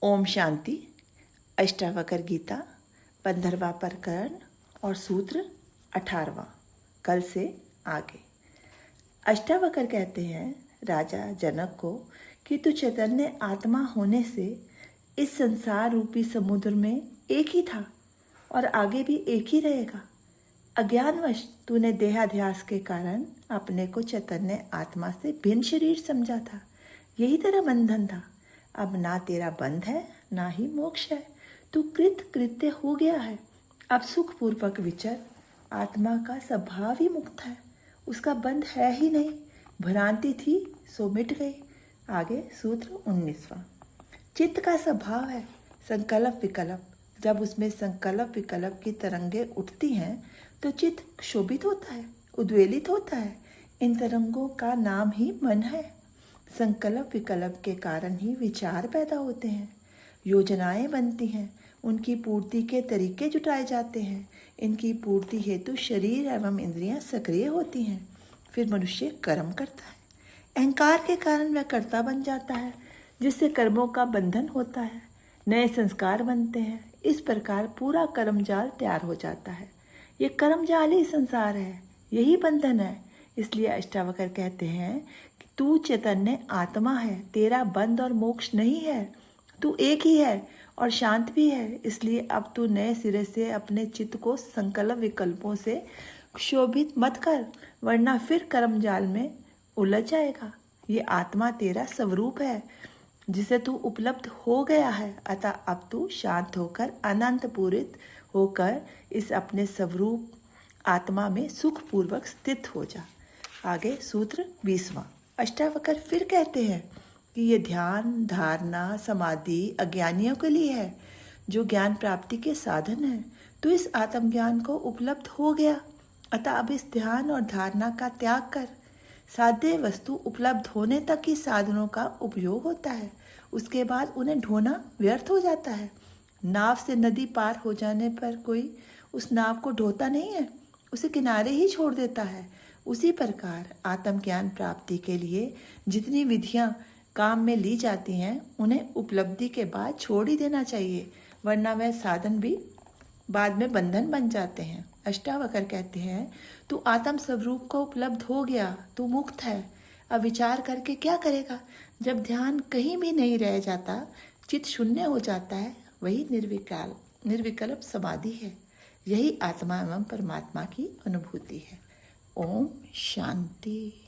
ओम शांति। अष्टावक्र गीता 15वां प्रकरण और सूत्र 18वां। कल से आगे अष्टावक्र कहते हैं राजा जनक को कि तू चैतन्य आत्मा होने से इस संसार रूपी समुद्र में एक ही था और आगे भी एक ही रहेगा। अज्ञानवश तूने देहाध्यास के कारण अपने को चैतन्य आत्मा से भिन्न शरीर समझा था। यही तेरा बंधन था। अब ना तेरा बंध है ना ही मोक्ष है। तू कृत्य हो गया है। अब सुखपूर्वक विचर। आत्मा का स्वभाव ही मुक्त है, उसका बंध है ही नहीं। भ्रांति थी सो मिट गई। आगे सूत्र 19वां। चित्त का स्वभाव है संकल्प विकल्प। जब उसमें संकल्प विकल्प की तरंगे उठती हैं तो चित्त क्षोभित होता है, उद्वेलित होता है। इन तरंगों का नाम ही मन है। संकल्प विकल्प के कारण ही विचार पैदा होते हैं, योजनाएं बनती हैं, उनकी पूर्ति के तरीके जुटाए जाते हैं। इनकी पूर्ति हेतु शरीर एवं इंद्रियां सक्रिय होती हैं। फिर मनुष्य कर्म करता है। अहंकार के कारण वह कर्ता बन जाता है, जिससे कर्मों का बंधन होता है, नए संस्कार बनते हैं। इस प्रकार पूरा कर्मजाल तैयार हो जाता है। ये कर्मजाल ही संसार है, यही बंधन है। इसलिए अष्टावक्र कहते हैं कि तू चैतन्य आत्मा है, तेरा बंध और मोक्ष नहीं है। तू एक ही है और शांत भी है। इसलिए अब तू नए सिरे से अपने चित्त को संकल्प विकल्पों से क्षोभित मत कर, वरना फिर कर्मजाल में उलझ जाएगा। ये आत्मा तेरा स्वरूप है जिसे तू उपलब्ध हो गया है। अतः अब तू शांत होकर अनंत पूरित होकर इस अपने स्वरूप आत्मा में सुखपूर्वक स्थित हो जा। आगे सूत्र 20वां। अष्टावक्र फिर कहते हैं कि ये ध्यान धारणा समाधि अज्ञानियों के लिए है, जो ज्ञान प्राप्ति के साधन है। तो इस आत्मज्ञान को उपलब्ध हो गया। अतः अब इस ध्यान और धारणा का त्याग कर। साध्य वस्तु उपलब्ध होने तक ही साधनों का उपयोग होता है, उसके बाद उन्हें ढोना व्यर्थ हो जाता है। नाव से नदी पार हो जाने पर कोई उस नाव को ढोता नहीं है, उसे किनारे ही छोड़ देता है। उसी प्रकार आत्मज्ञान प्राप्ति के लिए जितनी विधियां काम में ली जाती हैं, उन्हें उपलब्धि के बाद छोड़ ही देना चाहिए, वरना वह साधन भी बाद में बंधन बन जाते हैं। अष्टावक्र कहते हैं तू आत्म स्वरूप को उपलब्ध हो गया, तू मुक्त है। अब विचार करके क्या करेगा? जब ध्यान कहीं भी नहीं रह जाता, चित्त शून्य हो जाता है, वही निर्विकल्प समाधि है। यही आत्मा एवं परमात्मा की अनुभूति है। ओम शांति।